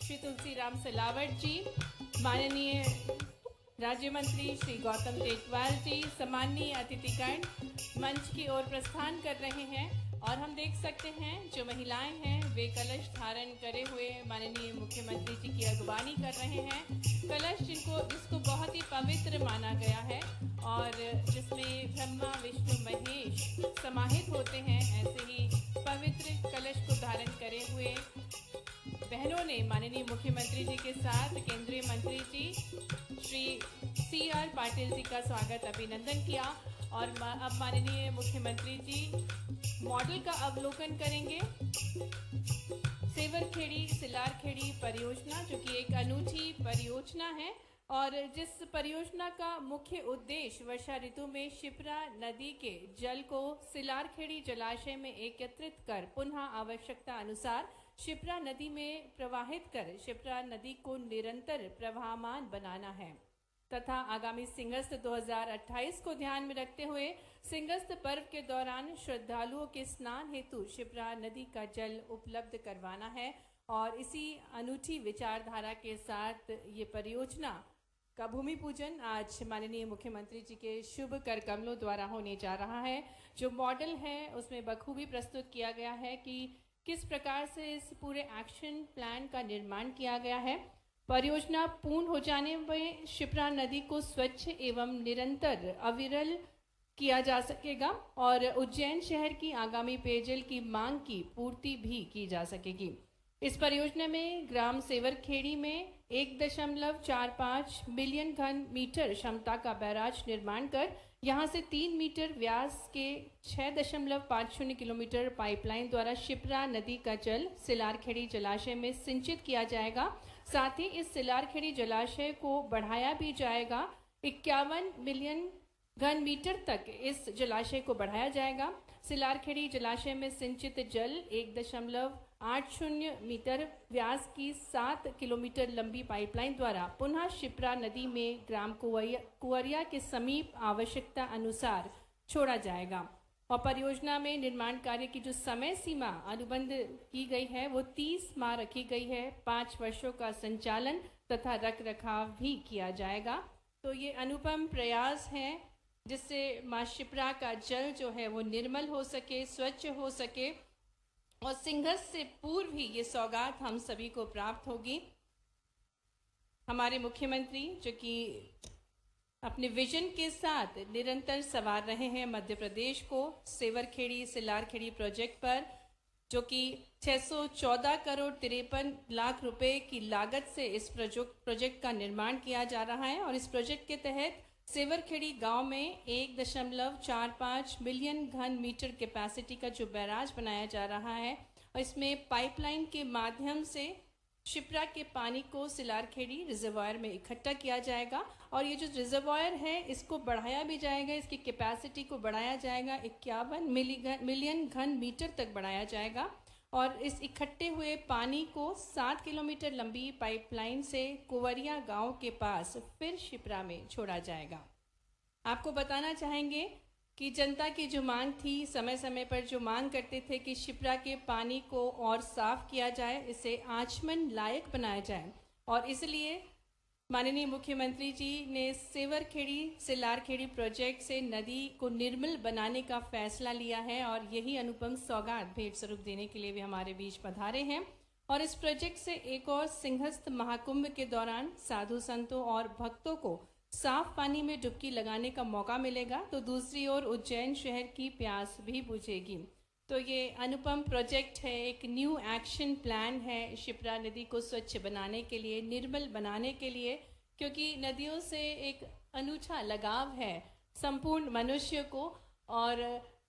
श्री तुलसीराम सिलावट जी, माननीय राज्य मंत्री श्री गौतम टेकवाल जी, सम्माननीय अतिथिगण मंच की ओर प्रस्थान कर रहे हैं और हम देख सकते हैं जो महिलाएं हैं वे कलश धारण करे हुए माननीय मुख्यमंत्री जी की अगवानी कर रहे हैं। कलश जिसको बहुत ही पवित्र माना गया है और जिसमें ब्रह्मा विष्णु महेश समाहित होते हैं, ऐसे ही पवित्र कलश को धारण करे हुए बहनों ने माननीय मुख्यमंत्री जी के साथ केंद्रीय मंत्री जी श्री CR पाटिल जी का स्वागत अभिनंदन किया और अब माननीय मुख्यमंत्री जी मॉडल का अवलोकन करेंगे। सेवरखेड़ी सिलारखेड़ी परियोजना जो कि एक अनूठी परियोजना है और जिस परियोजना का मुख्य उद्देश्य वर्षा ऋतु में शिप्रा नदी के जल को सिलारखेड़ी जलाशय में एकत्रित कर पुनः आवश्यकता अनुसार शिप्रा नदी में प्रवाहित कर शिप्रा नदी को निरंतर प्रवाहमान बनाना है तथा आगामी सिंहस्थ 2028 को ध्यान में रखते हुए सिंहस्थ पर्व के दौरान श्रद्धालुओं के स्नान हेतु शिप्रा नदी का जल उपलब्ध करवाना है। और इसी अनूठी विचारधारा के साथ ये परियोजना का भूमि पूजन आज माननीय मुख्यमंत्री जी के शुभ कर कमलों द्वारा होने जा रहा है। जो मॉडल है उसमें बखूबी प्रस्तुत किया गया है कि किस प्रकार से इस पूरे एक्शन प्लान का निर्माण किया गया है। परियोजना पूर्ण हो जाने में शिप्रा नदी को स्वच्छ एवं निरंतर अविरल किया जा सकेगा और उज्जैन शहर की आगामी पेयजल की मांग की पूर्ति भी की जा सकेगी। इस परियोजना में ग्राम सेवरखेड़ी में 1.45 मिलियन घन मीटर क्षमता का बैराज निर्माण कर यहां से 3 मीटर व्यास के 6.50 किलोमीटर पाइपलाइन द्वारा शिप्रा नदी का जल सिलारखेड़ी जलाशय में सिंचित किया जाएगा। साथ ही इस सिलारखेड़ी जलाशय को बढ़ाया भी जाएगा। 51 मिलियन घन मीटर तक इस जलाशय को बढ़ाया जाएगा। सिलारखेड़ी जलाशय में सिंचित जल 1.80 मीटर व्यास की 7 किलोमीटर लंबी पाइपलाइन द्वारा पुनः शिप्रा नदी में ग्राम कुवरिया के समीप आवश्यकता अनुसार छोड़ा जाएगा। और परियोजना में निर्माण कार्य की जो समय सीमा अनुबंध की गई है वो 30 माह रखी गई है। 5 वर्षों का संचालन तथा रख रखाव भी किया जाएगा। तो ये अनुपम प्रयास है जिससे माँ शिप्रा का जल जो है वो निर्मल हो सके, स्वच्छ हो सके और सिंहस्थ से पूर्व ही ये सौगात हम सभी को प्राप्त होगी। हमारे मुख्यमंत्री जो कि अपने विजन के साथ निरंतर सवार रहे हैं मध्य प्रदेश को सेवरखेड़ी सिलारखेड़ी प्रोजेक्ट पर, जो कि 614 करोड़ 53 लाख रुपए की लागत से इस प्रोजेक्ट का निर्माण किया जा रहा है। और इस प्रोजेक्ट के तहत सेवरखेड़ी गांव में 1.45 मिलियन घन मीटर कैपेसिटी का जो बैराज बनाया जा रहा है और इसमें पाइपलाइन के माध्यम से शिप्रा के पानी को सिलारखेड़ी रिजर्वायर में इकट्ठा किया जाएगा और ये जो रिजर्वायर है इसको बढ़ाया भी जाएगा। इसकी कैपेसिटी को बढ़ाया जाएगा 51 मिलियन घन मीटर तक बढ़ाया जाएगा और इस इकट्ठे हुए पानी को 7 किलोमीटर लंबी पाइपलाइन से कुवरिया गांव के पास फिर शिप्रा में छोड़ा जाएगा। आपको बताना चाहेंगे कि जनता की जो मांग थी, समय समय पर जो मांग करते थे कि शिप्रा के पानी को और साफ किया जाए, इसे आचमन लायक बनाया जाए और इसलिए माननीय मुख्यमंत्री जी ने सेवरखेड़ी सिलारखेड़ी प्रोजेक्ट से नदी को निर्मल बनाने का फैसला लिया है और यही अनुपम सौगात भेंट स्वरूप देने के लिए भी हमारे बीच पधारे हैं। और इस प्रोजेक्ट से एक और सिंहस्थ महाकुंभ के दौरान साधु संतों और भक्तों को साफ पानी में डुबकी लगाने का मौका मिलेगा, तो दूसरी ओर उज्जैन शहर की प्यास भी बुझेगी। तो ये अनुपम प्रोजेक्ट है, एक न्यू एक्शन प्लान है शिप्रा नदी को स्वच्छ बनाने के लिए, निर्मल बनाने के लिए, क्योंकि नदियों से एक अनूठा लगाव है संपूर्ण मनुष्य को। और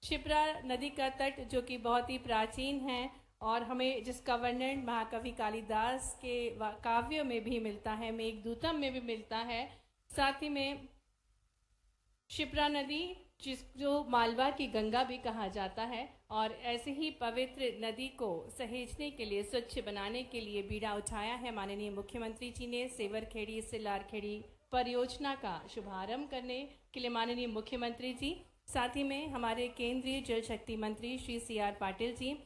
शिप्रा नदी का तट जो कि बहुत ही प्राचीन है और हमें जिसका वर्णन महाकवि कालिदास के काव्यों में भी मिलता है, मेघदूतम में भी मिलता है। साथ ही में शिप्रा नदी जो मालवा की गंगा भी कहा जाता है और ऐसे ही पवित्र नदी को सहेजने के लिए, स्वच्छ बनाने के लिए बीड़ा उठाया है माननीय मुख्यमंत्री जी ने। सेवरखेड़ी सिलारखेड़ी परियोजना का शुभारंभ करने के लिए माननीय मुख्यमंत्री जी, साथ ही में हमारे केंद्रीय जल शक्ति मंत्री श्री CR पाटिल जी,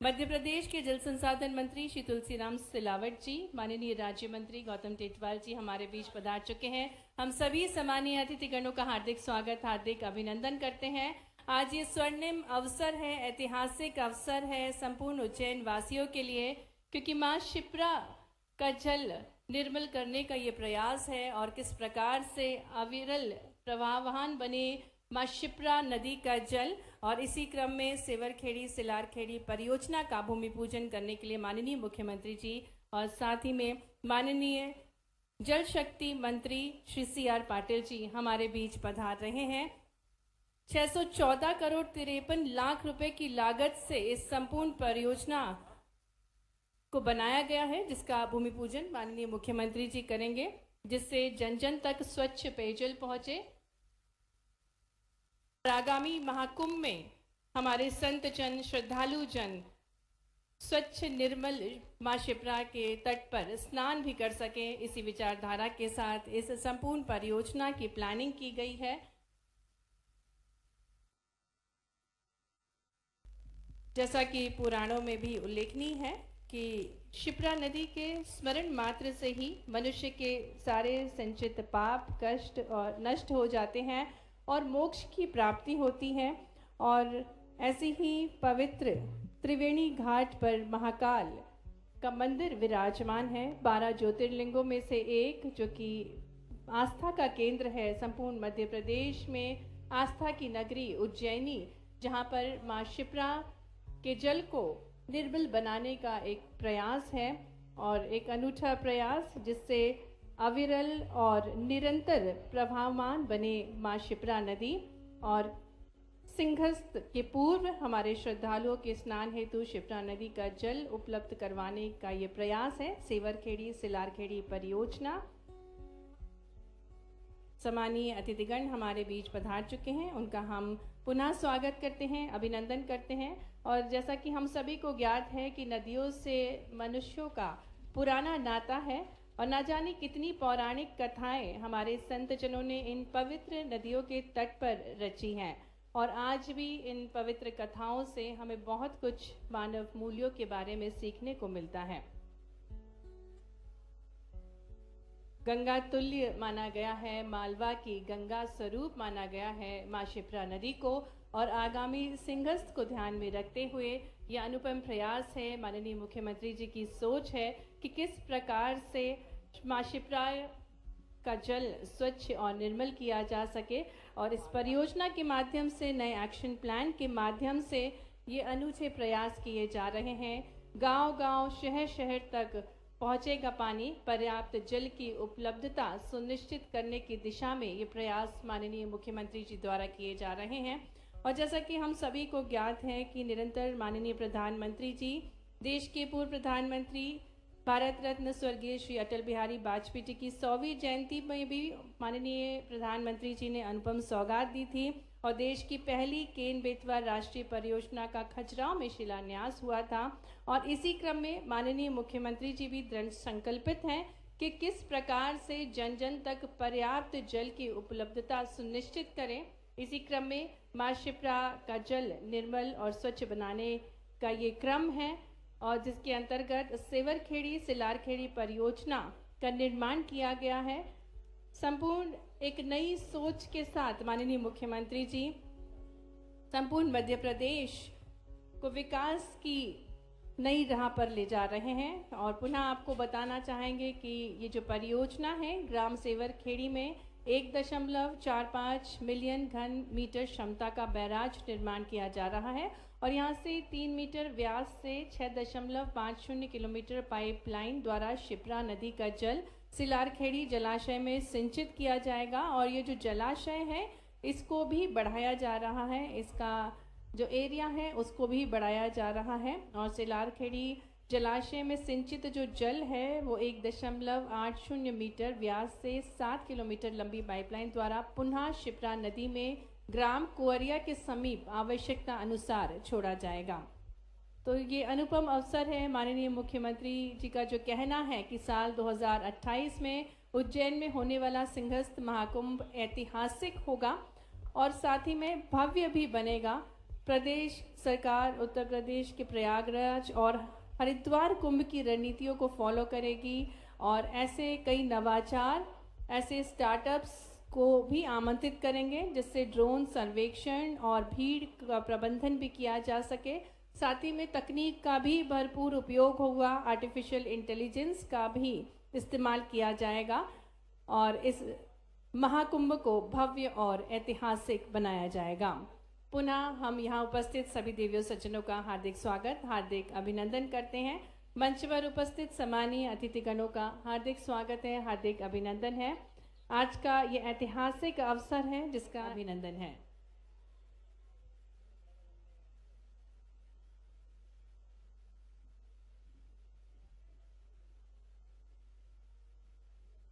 मध्य प्रदेश के जल संसाधन मंत्री श्री तुलसीराम सिलावट जी, माननीय राज्य मंत्री गौतम टेटवाल जी हमारे बीच पधार चुके हैं। हम सभी सम्मानीय अतिथिगणों का हार्दिक स्वागत, हार्दिक अभिनंदन करते हैं। आज ये स्वर्णिम अवसर है, ऐतिहासिक अवसर है संपूर्ण उज्जैन वासियों के लिए, क्योंकि माँ शिप्रा का जल निर्मल करने का ये प्रयास है और किस प्रकार से अविरल प्रवाहवान बने माँ शिप्रा नदी का जल। और इसी क्रम में सेवरखेड़ी सिलारखेड़ी परियोजना का भूमि पूजन करने के लिए माननीय मुख्यमंत्री जी और साथ ही में माननीय जल शक्ति मंत्री श्री CR पाटिल जी हमारे बीच पधार रहे हैं। 614 करोड़ 53 लाख रुपए की लागत से इस संपूर्ण परियोजना को बनाया गया है, जिसका भूमि पूजन माननीय मुख्यमंत्री जी करेंगे, जिससे जन जन तक स्वच्छ पेयजल पहुंचे। आगामी महाकुंभ में हमारे संत जन, श्रद्धालु जन स्वच्छ निर्मल माँ शिप्रा के तट पर स्नान भी कर सके, इसी विचारधारा के साथ इस संपूर्ण परियोजना की प्लानिंग की गई है। जैसा कि पुराणों में भी उल्लेखनीय है कि शिप्रा नदी के स्मरण मात्र से ही मनुष्य के सारे संचित पाप, कष्ट और नष्ट हो जाते हैं और मोक्ष की प्राप्ति होती है। और ऐसी ही पवित्र त्रिवेणी घाट पर महाकाल का मंदिर विराजमान है, 12 ज्योतिर्लिंगों में से एक, जो कि आस्था का केंद्र है संपूर्ण मध्य प्रदेश में, आस्था की नगरी उज्जैनी, जहाँ पर माँ शिप्रा के जल को निर्मल बनाने का एक प्रयास है और एक अनूठा प्रयास, जिससे अविरल और निरंतर प्रवाहमान बने माँ शिप्रा नदी। और सिंहस्थ के पूर्व हमारे श्रद्धालुओं के स्नान हेतु शिप्रा नदी का जल उपलब्ध करवाने का ये प्रयास है। सेवरखेड़ी सिलारखेड़ी परियोजना। सम्मानीय अतिथिगण हमारे बीच पधार चुके हैं, उनका हम पुनः स्वागत करते हैं, अभिनंदन करते हैं। और जैसा कि हम सभी को ज्ञात है कि नदियों से मनुष्यों का पुराना नाता है और ना जाने कितनी पौराणिक कथाएं हमारे संत जनों ने इन पवित्र नदियों के तट पर रची हैं। और आज भी इन पवित्र कथाओं से हमें बहुत कुछ मानव मूल्यों के बारे में सीखने को मिलता है। गंगा तुल्य माना गया है, मालवा की गंगा स्वरूप माना गया है माँ शिप्रा नदी को। और आगामी सिंहस्थ को ध्यान में रखते हुए यह अनुपम प्रयास है, माननीय मुख्यमंत्री जी की सोच है कि किस प्रकार से माँ शिप्रा का जल स्वच्छ और निर्मल किया जा सके। और इस परियोजना के माध्यम से, नए एक्शन प्लान के माध्यम से ये अनूठे प्रयास किए जा रहे हैं। गांव-गांव, शहर-शहर तक पहुंचेगा पानी, पर्याप्त जल की उपलब्धता सुनिश्चित करने की दिशा में ये प्रयास माननीय मुख्यमंत्री जी द्वारा किए जा रहे हैं। और जैसा कि हम सभी को ज्ञात है कि निरंतर माननीय प्रधानमंत्री जी, देश के पूर्व प्रधानमंत्री भारत रत्न स्वर्गीय श्री अटल बिहारी वाजपेयी जी की 100वीं जयंती में भी माननीय प्रधानमंत्री जी ने अनुपम सौगात दी थी और देश की पहली केन बेतवा राष्ट्रीय परियोजना का खजुराहो में शिलान्यास हुआ था। और इसी क्रम में माननीय मुख्यमंत्री जी भी दृढ़ संकल्पित हैं कि किस प्रकार से जन जन तक पर्याप्त जल की उपलब्धता सुनिश्चित करें। इसी क्रम में माँ शिप्रा का जल निर्मल और स्वच्छ बनाने का ये क्रम है और जिसके अंतर्गत सेवरखेड़ी सिलारखेड़ी परियोजना का निर्माण किया गया है। संपूर्ण एक नई सोच के साथ माननीय मुख्यमंत्री जी संपूर्ण मध्य प्रदेश को विकास की नई राह पर ले जा रहे हैं। और पुनः आपको बताना चाहेंगे कि ये जो परियोजना है, ग्राम सेवरखेड़ी में 1.45 मिलियन घन मीटर क्षमता का बैराज निर्माण किया जा रहा है और यहाँ से 3 मीटर व्यास से 6.50 किलोमीटर पाइपलाइन द्वारा शिप्रा नदी का जल सिलारखेड़ी जलाशय में सिंचित किया जाएगा। और ये जो जलाशय है इसको भी बढ़ाया जा रहा है, इसका जो एरिया है उसको भी बढ़ाया जा रहा है। और सिलारखेड़ी जलाशय में सिंचित जो जल है वो 1.80 मीटर व्यास से 7 किलोमीटर लंबी पाइपलाइन द्वारा पुनः शिप्रा नदी में ग्राम कुवरिया के समीप आवश्यकता अनुसार छोड़ा जाएगा। तो ये अनुपम अवसर है। माननीय मुख्यमंत्री जी का जो कहना है कि साल 2028 में उज्जैन में होने वाला सिंहस्थ महाकुंभ ऐतिहासिक होगा और साथ ही में भव्य भी बनेगा, प्रदेश सरकार उत्तर प्रदेश के प्रयागराज और हरिद्वार कुंभ की रणनीतियों को फॉलो करेगी और ऐसे कई नवाचार, ऐसे स्टार्टअप्स को भी आमंत्रित करेंगे जिससे ड्रोन सर्वेक्षण और भीड़ का प्रबंधन भी किया जा सके। साथ ही में तकनीक का भी भरपूर उपयोग होगा, आर्टिफिशियल इंटेलिजेंस का भी इस्तेमाल किया जाएगा और इस महाकुंभ को भव्य और ऐतिहासिक बनाया जाएगा। पुनः हम यहाँ उपस्थित सभी देवियों सज्जनों का हार्दिक स्वागत, हार्दिक अभिनंदन करते हैं। मंच पर उपस्थित सम्मानीय अतिथिगणों का हार्दिक स्वागत है, हार्दिक अभिनंदन है। आज का ये ऐतिहासिक अवसर है जिसका अभिनंदन है।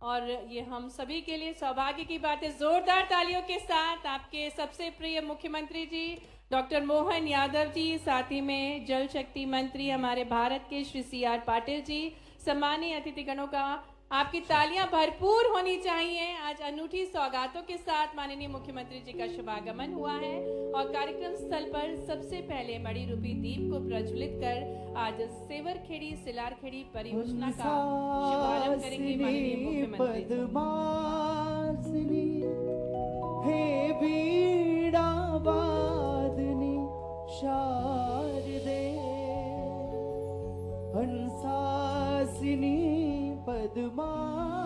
और ये हम सभी के लिए सौभाग्य की बात है। जोरदार तालियों के साथ आपके सबसे प्रिय मुख्यमंत्री जी डॉक्टर मोहन यादव जी, साथ ही में जल शक्ति मंत्री हमारे भारत के श्री CR पाटिल जी, सम्मानीय अतिथिगणों का आपकी तालियां भरपूर होनी चाहिए। आज अनूठी सौगातों के साथ माननीय मुख्यमंत्री जी का शुभागमन हुआ है और कार्यक्रम स्थल पर सबसे पहले मणि रूपी दीप को प्रज्वलित कर आज सेवरखेड़ी सिलारखेड़ी परियोजना का शुभारंभ करेंगे माननीय मुख्यमंत्री। हे बीड़ा वादनी शारदे हंसासिनी पद्मासिनी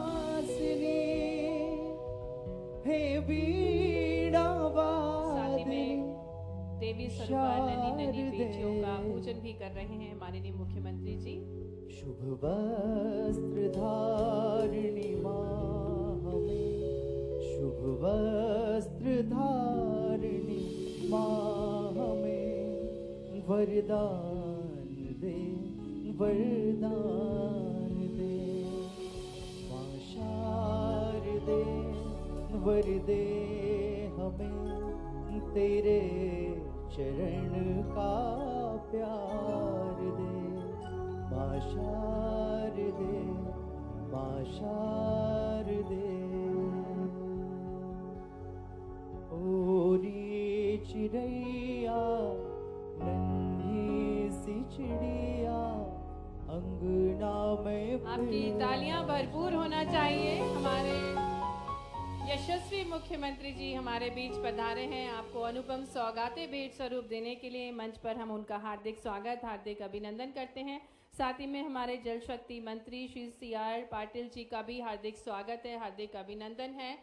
हे बीड़ा वादनी। देवी स्वरूपा नन्ही नन्ही बेटियों का पूजन भी कर रहे हैं माननीय मुख्यमंत्री जी। शुभ वस्त्र धारिणी माँ हमें, शुभ वस्त्र धारिणी माँ हमें वरदान दे, वरदान दे। माँ शारदे वर दे हमें तेरे चरण का प्यार दे। माँ शारदे, माँ शारदे। ओरी चिड़ैया नन्ही सी चिड़िया अंगना में। आपकी तालियां भरपूर होना चाहिए। हमारे यशस्वी मुख्यमंत्री जी हमारे बीच पधारे हैं। आपको अनुपम सौगातें भेंट स्वरूप देने के लिए मंच पर हम उनका हार्दिक स्वागत, हार्दिक अभिनंदन करते हैं। साथ ही में हमारे जल शक्ति मंत्री श्री CR पाटिल जी का भी हार्दिक स्वागत है, हार्दिक अभिनंदन है।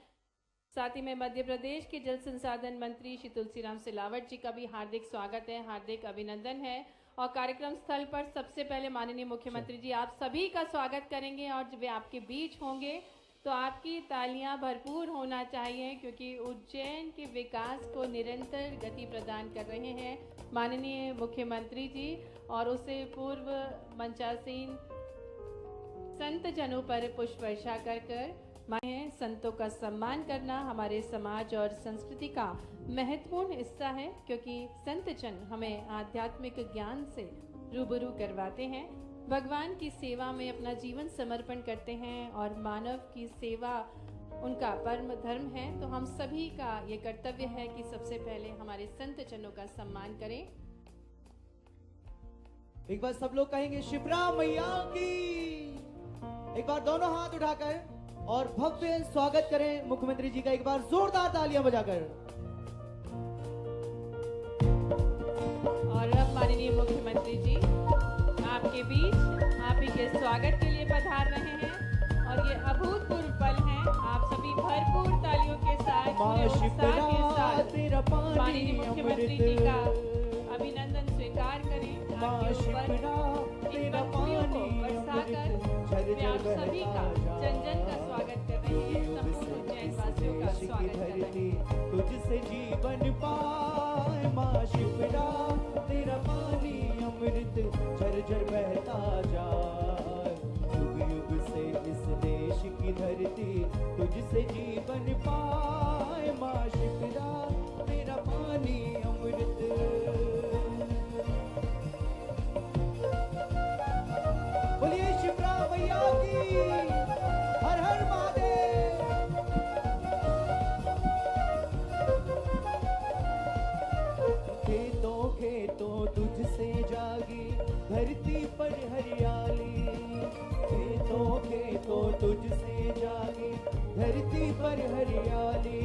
साथ ही में मध्य प्रदेश के जल संसाधन मंत्री श्री तुलसीराम सिलावट जी का भी हार्दिक स्वागत है, हार्दिक अभिनंदन है। और कार्यक्रम स्थल पर सबसे पहले माननीय मुख्यमंत्री जी आप सभी का स्वागत करेंगे और जब वे आपके बीच होंगे तो आपकी तालियां भरपूर होना चाहिए क्योंकि उज्जैन के विकास को निरंतर गति प्रदान कर रहे हैं माननीय मुख्यमंत्री जी। और उससे पूर्व मंचासीन संत जनों पर पुष्प वर्षा कर माने संतों का सम्मान करना हमारे समाज और संस्कृति का महत्वपूर्ण हिस्सा है क्योंकि संत जन हमें आध्यात्मिक ज्ञान से रूबरू करवाते हैं, भगवान की सेवा में अपना जीवन समर्पण करते हैं और मानव की सेवा उनका परम धर्म है। तो हम सभी का ये कर्तव्य है कि सबसे पहले हमारे संत जनों का सम्मान करें। एक बार सब लोग कहेंगे शिप्रा मैया की। एक बार दोनों हाथ उठाकर और भव्य स्वागत करें मुख्यमंत्री जी का, एक बार जोरदार तालियां बजाकर। और अब माननीय मुख्यमंत्री जी आपके बीच आप ही के स्वागत के लिए पधार रहे हैं और ये अभूतपूर्व पल है। आप सभी भरपूर तालियों के साथ पूरे उत्साह के साथ माननीय मुख्यमंत्री जी का अभिनंदन स्वीकार करें। आपके ऊपर इन पत्नियों को बरसाकर वे आप सभी का जन जन का स्वागत कर रही है, संपूर्ण उज्जैन वासियों का स्वागत कर रही है। तुझसे जीवन पाए माँ शिप्रा, तेरा पानी अमृत झरझर बहता जाए। युग युग से इस देश की धरती तुझसे जीवन पाए माँ शिप्रा, तेरा पानी अमृत। बोलिए शिप्रा मैया की। हर हर महादेव। खेतों पर हरियाली, खेतों खेतों तुझसे जागी, धरती पर हरियाली,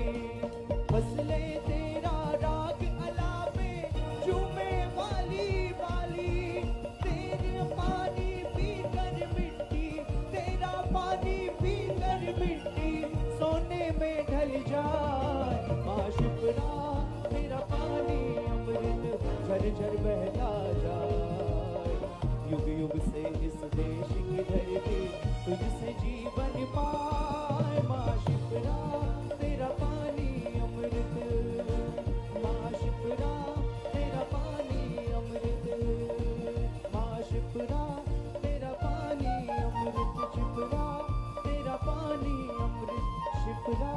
फसलें तेरा राग अलावे, झूमे वाली वाली, तेरे पानी पीकर मिट्टी, तेरा पानी पीकर मिट्टी सोने में ढल जाए। माँ शिप्रा तेरा पानी अमृत झरझर बहता जाए, युग युग से इस देश की धरती तुझसे जीवन पाए। माँ शिप्रा तेरा पानी अमृत, माँ शिप्रा तेरा पानी अमृत, माँ शिप्रा तेरा पानी अमृत, शिप्रा तेरा पानी अमृत, शिप्रा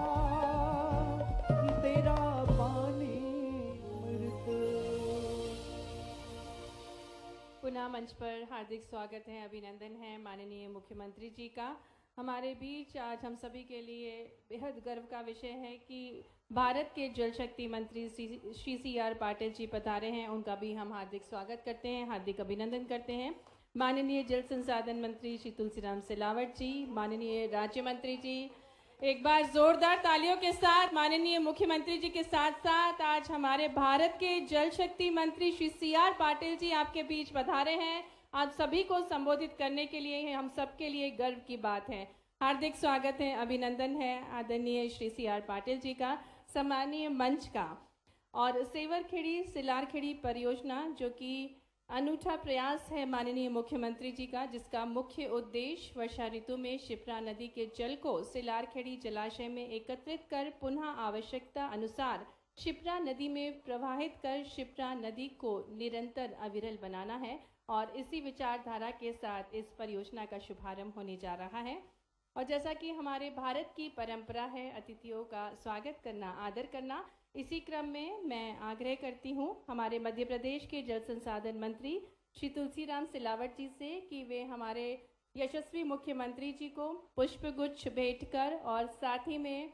तेरा पानी अमृत। पुनः मंच पर हार्दिक स्वागत है, अभिनंदन है माननीय मुख्यमंत्री जी का हमारे बीच। आज हम सभी के लिए बेहद गर्व का विषय है कि भारत के जल शक्ति मंत्री श्री CR पाटिल जी पधारे हैं। उनका भी हम हार्दिक स्वागत करते हैं, हार्दिक अभिनंदन करते हैं। माननीय जल संसाधन मंत्री श्री तुलसीराम सिलावट जी, माननीय राज्य मंत्री जी, एक बार जोरदार तालियों के साथ माननीय मुख्यमंत्री जी के साथ साथ आज हमारे भारत के जल शक्ति मंत्री श्री CR पाटिल जी आपके बीच पधारे हैं। आप सभी को संबोधित करने के लिए हम सबके लिए गर्व की बात है। हार्दिक स्वागत है, अभिनंदन है आदरणीय श्री CR पाटिल जी का सम्मानीय मंच का। और सेवरखेड़ी सिलारखेड़ी परियोजना जो कि अनूठा प्रयास है माननीय मुख्यमंत्री जी का, जिसका मुख्य उद्देश्य वर्षा ऋतु में शिप्रा नदी के जल को सिलारखेड़ी जलाशय में एकत्रित कर पुनः आवश्यकता अनुसार शिप्रा नदी में प्रवाहित कर शिप्रा नदी को निरंतर अविरल बनाना है। और इसी विचारधारा के साथ इस परियोजना का शुभारंभ होने जा रहा है। और जैसा कि हमारे भारत की परंपरा है अतिथियों का स्वागत करना, आदर करना, इसी क्रम में मैं आग्रह करती हूँ हमारे मध्य प्रदेश के जल संसाधन मंत्री श्री तुलसीराम सिलावट जी से कि वे हमारे यशस्वी मुख्यमंत्री जी को पुष्पगुच्छ भेंट कर और साथ ही में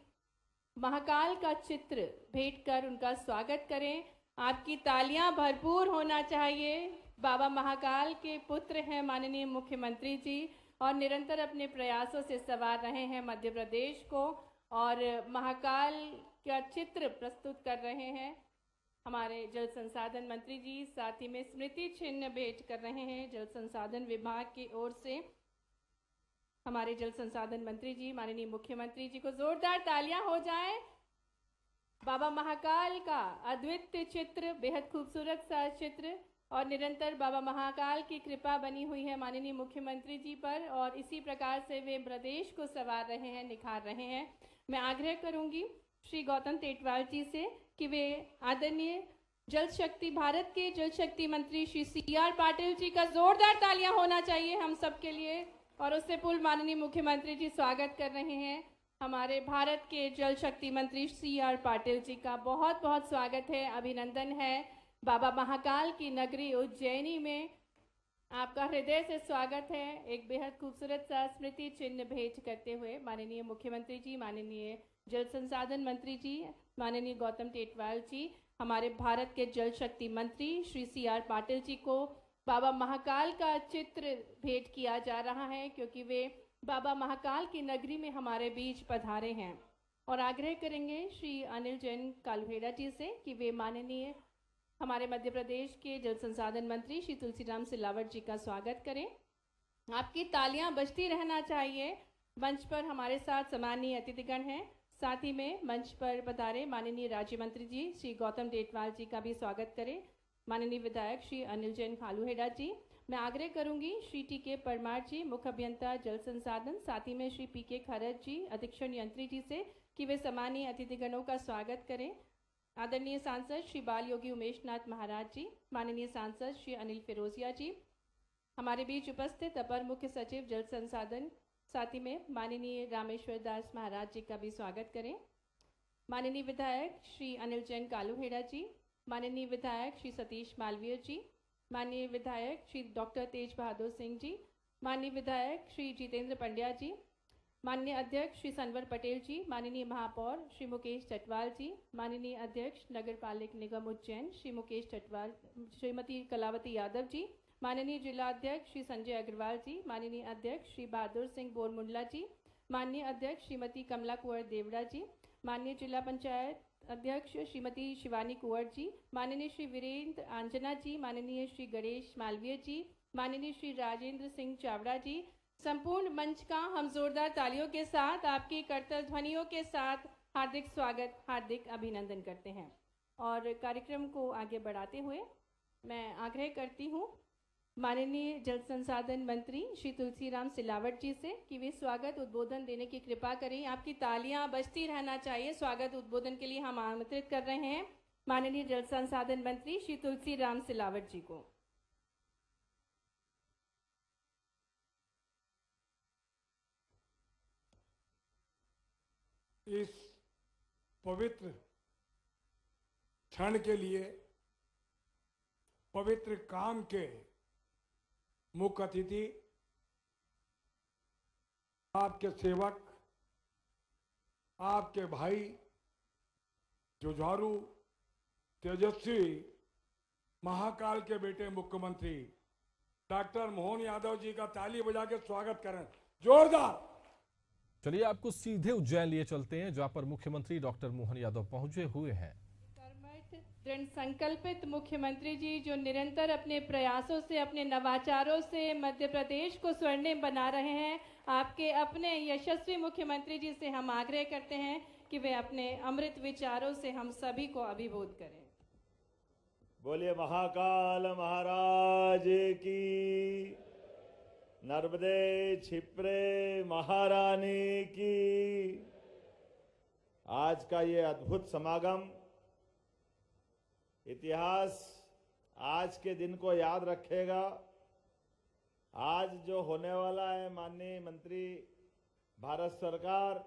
महाकाल का चित्र भेंट कर उनका स्वागत करें। आपकी तालियां भरपूर होना चाहिए। बाबा महाकाल के पुत्र हैं माननीय मुख्यमंत्री जी और निरंतर अपने प्रयासों से संवार रहे हैं मध्य प्रदेश को और महाकाल का चित्र प्रस्तुत कर रहे हैं। हमारे जल संसाधन मंत्री जी साथ ही में स्मृति चिन्ह भेंट कर रहे हैं जल संसाधन विभाग की ओर से। हमारे जल संसाधन मंत्री जी माननीय मुख्यमंत्री जी को जोरदार तालियां हो जाएं। बाबा महाकाल का अद्वितीय चित्र, बेहद खूबसूरत सा चित्र और निरंतर बाबा महाकाल की कृपा बनी हुई है माननीय मुख्यमंत्री जी पर और इसी प्रकार से वे प्रदेश को संवार रहे हैं, निखार रहे हैं। मैं आग्रह करूंगी श्री गौतम टेटवाल जी से कि वे आदरणीय जल शक्ति भारत के जल शक्ति मंत्री श्री CR पाटिल जी का जोरदार तालियां होना चाहिए हम सब के लिए। और उससे पूर्व माननीय मुख्यमंत्री जी स्वागत कर रहे हैं हमारे भारत के जल शक्ति मंत्री CR पाटिल जी का। बहुत बहुत स्वागत है, अभिनंदन है। बाबा महाकाल की नगरी उज्जैनी में आपका हृदय से स्वागत है। एक बेहद खूबसूरत सा स्मृति चिन्ह भेंट करते हुए माननीय मुख्यमंत्री जी, माननीय जल संसाधन मंत्री जी, माननीय गौतम टेटवाल जी, हमारे भारत के जल शक्ति मंत्री श्री CR पाटिल जी को बाबा महाकाल का चित्र भेंट किया जा रहा है क्योंकि वे बाबा महाकाल की नगरी में हमारे बीच पधारे हैं। और आग्रह करेंगे श्री अनिल जैन कालुहेड़ा जी से कि वे माननीय हमारे मध्य प्रदेश के जल संसाधन मंत्री श्री तुलसीराम सिलावट जी का स्वागत करें। आपकी तालियां बजती रहना चाहिए। मंच पर हमारे साथ सम्मानीय अतिथिगण हैं, साथ ही में मंच पर पधारे माननीय राज्य मंत्री जी श्री गौतम टेटवाल जी का भी स्वागत करें। माननीय विधायक श्री अनिल जैन कालुहेड़ा जी, मैं आग्रह करूंगी श्री TK परमार जी, मुख्य अभियंता जल संसाधन, साथ ही में श्री PK खरत जी, अधीक्षण यंत्री जी से कि वे सम्मानीय अतिथिगणों का स्वागत करें। आदरणीय सांसद श्री बाल योगी उमेश नाथ महाराज जी, माननीय सांसद श्री अनिल फिरोजिया जी, हमारे बीच उपस्थित अपर मुख्य सचिव जल संसाधन, साथ ही में माननीय रामेश्वर दास महाराज जी का भी स्वागत करें। माननीय विधायक श्री अनिल जैन कालुहेड़ा जी, माननीय विधायक श्री सतीश मालवीय जी, माननीय विधायक श्री डॉक्टर तेज बहादुर सिंह जी, माननीय विधायक श्री जितेंद्र पंड्या जी, माननीय अध्यक्ष श्री सनवर पटेल जी, माननीय महापौर श्री मुकेश चटवाल जी, माननीय अध्यक्ष नगर पालिक निगम उज्जैन श्री मुकेश चटवाल, श्रीमती कलावती यादव जी, माननीय जिला अध्यक्ष श्री संजय अग्रवाल जी, माननीय अध्यक्ष श्री बहादुर सिंह बोरमुंडला जी, माननीय अध्यक्ष श्रीमती कमला कुंवर देवड़ा जी, माननीय जिला पंचायत अध्यक्ष श्रीमती शिवानी कुंवर जी, माननीय श्री वीरेंद्र आंजना जी, माननीय श्री गणेश मालवीय जी, माननीय श्री राजेंद्र सिंह चावड़ा जी, संपूर्ण मंच का हम जोरदार तालियों के साथ आपकी करतल ध्वनियों के साथ हार्दिक स्वागत, हार्दिक अभिनंदन करते हैं। और कार्यक्रम को आगे बढ़ाते हुए मैं आग्रह करती हूँ माननीय जल संसाधन मंत्री श्री तुलसीराम सिलावट जी से कि वे स्वागत उद्बोधन देने की कृपा करें। आपकी तालियां बजती रहना चाहिए। स्वागत उद्बोधन के लिए हम आमंत्रित कर रहे हैं माननीय जल संसाधन मंत्री श्री तुलसीराम सिलावट जी को। इस पवित्र क्षण के लिए पवित्र काम के मुख्य अतिथि आपके सेवक, आपके भाई, जुझारू, तेजस्वी, महाकाल के बेटे मुख्यमंत्री डॉक्टर मोहन यादव जी का ताली बजा के स्वागत करें जोरदार। चलिए आपको सीधे उज्जैन लिए चलते हैं जहां पर मुख्यमंत्री डॉक्टर मोहन यादव पहुंचे हुए हैं। कर्मठ दृढ़ संकल्पित मुख्यमंत्री जी जो निरंतर अपने प्रयासों से, अपने नवाचारों से मध्य प्रदेश को स्वर्णिम बना रहे हैं, आपके अपने यशस्वी मुख्यमंत्री जी से हम आग्रह करते हैं कि वे अपने अमृत विचारों से हम सभी को अभिभूत करें। बोलिए महाकाल महाराज की, नर्मदे छिप्रे महारानी की। आज का ये अद्भुत समागम इतिहास आज के दिन को याद रखेगा। आज जो होने वाला है, माननीय मंत्री भारत सरकार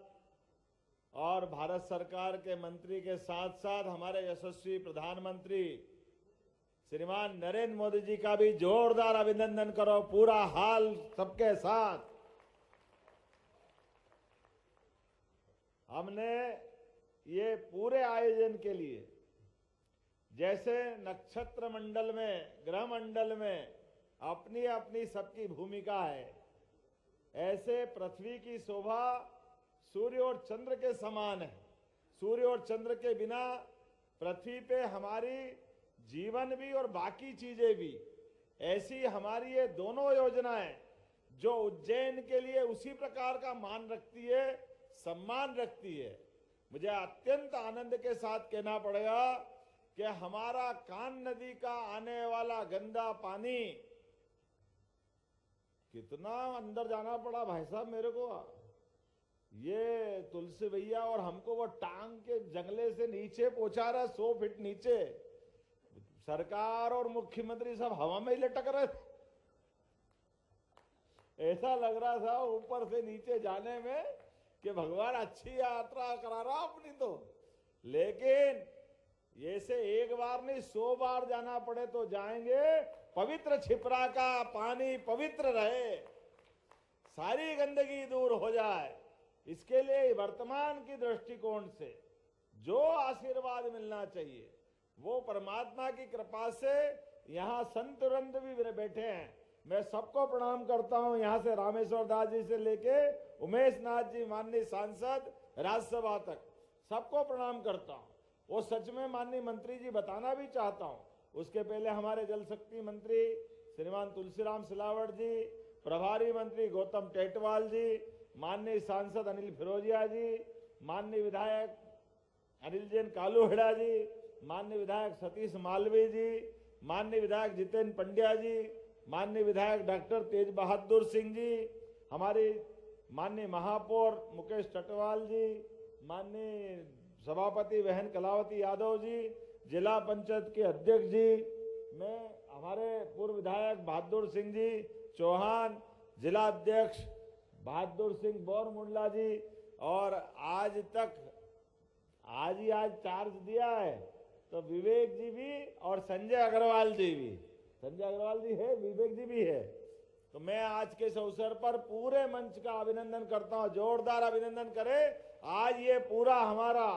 और भारत सरकार के मंत्री के साथ साथ हमारे यशस्वी प्रधानमंत्री श्रीमान नरेंद्र मोदी जी का भी जोरदार अभिनंदन करो पूरा हाल सबके साथ। हमने ये पूरे आयोजन के लिए जैसे नक्षत्र मंडल में, ग्रह मंडल में अपनी अपनी सबकी भूमिका है, ऐसे पृथ्वी की शोभा सूर्य और चंद्र के समान है। सूर्य और चंद्र के बिना पृथ्वी पे हमारी जीवन भी और बाकी चीजें भी, ऐसी हमारी ये दोनों योजनाएं जो उज्जैन के लिए उसी प्रकार का मान रखती है, सम्मान रखती है। मुझे अत्यंत आनंद के साथ कहना पड़ेगा कि हमारा कान नदी का आने वाला गंदा पानी, कितना अंदर जाना पड़ा भाई साहब मेरे को, ये तुलसी भैया और हमको वो टांग के जंगले से नीचे पहुंचा रहा, 100 फीट नीचे। सरकार और मुख्यमंत्री सब हवा में ही लटक रहे थे। ऐसा लग रहा था ऊपर से नीचे जाने में कि भगवान अच्छी यात्रा करा रहा अपनी तो। लेकिन ये से एक बार नहीं 100 बार जाना पड़े तो जाएंगे। पवित्र छिपरा का पानी पवित्र रहे, सारी गंदगी दूर हो जाए, इसके लिए वर्तमान की दृष्टिकोण से जो आशीर्वाद मिलना चाहिए वो परमात्मा की कृपा से यहाँ संत वृंद भी बैठे हैं। मैं सबको प्रणाम करता हूँ, यहाँ से रामेश्वर दास जी से लेके उमेश नाथ जी माननीय सांसद राज्यसभा तक सबको प्रणाम करता हूँ। वो सच में माननीय मंत्री जी बताना भी चाहता हूँ। उसके पहले हमारे जल शक्ति मंत्री श्रीमान तुलसीराम सिलावट जी, प्रभारी मंत्री गौतम टेटवाल जी, माननीय सांसद अनिल फिरोजिया जी, माननीय विधायक अनिल जैन कालूहेड़ा जी, माननीय विधायक सतीश मालवीय जी, माननीय विधायक जितेंद्र पंड्या जी, माननीय विधायक डॉक्टर तेज बहादुर सिंह जी, हमारी माननीय महापौर मुकेश चटवाल जी, माननीय सभापति बहन कलावती यादव जी, जिला पंचायत के अध्यक्ष जी, मैं हमारे पूर्व विधायक बहादुर सिंह जी चौहान, जिला अध्यक्ष बहादुर सिंह बोरमुंडला जी, और आज चार्ज दिया है तो विवेक जी भी और संजय अग्रवाल जी भी, संजय अग्रवाल जी है, विवेक जी भी है। तो मैं आज के इस अवसर पर पूरे मंच का अभिनंदन करता हूं, जोरदार अभिनंदन करें। आज ये पूरा हमारा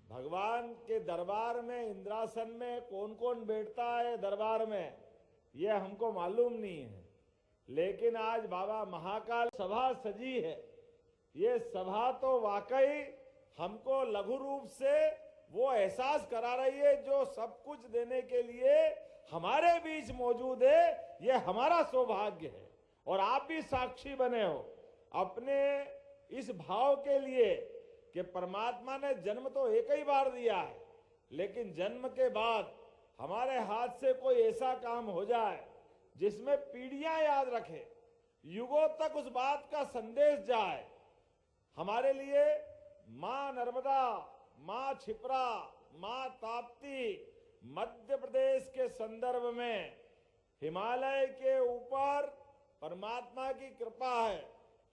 भगवान के दरबार में, इंद्रासन में कौन कौन बैठता है दरबार में, ये हमको मालूम नहीं है, लेकिन आज बाबा महाकाल सभा सजी है। ये सभा तो वाकई हमको लघु रूप से वो एहसास करा रही है जो सब कुछ देने के लिए हमारे बीच मौजूद है। ये हमारा सौभाग्य है और आप भी साक्षी बने हो अपने इस भाव के लिए कि परमात्मा ने जन्म तो एक ही बार दिया है, लेकिन जन्म के बाद हमारे हाथ से कोई ऐसा काम हो जाए जिसमें पीढ़ियां याद रखे, युगों तक उस बात का संदेश जाए। हमारे लिए मां नर्मदा, मां क्षिप्रा, मां ताप्ती मध्य प्रदेश के संदर्भ में हिमालय के ऊपर परमात्मा की कृपा है,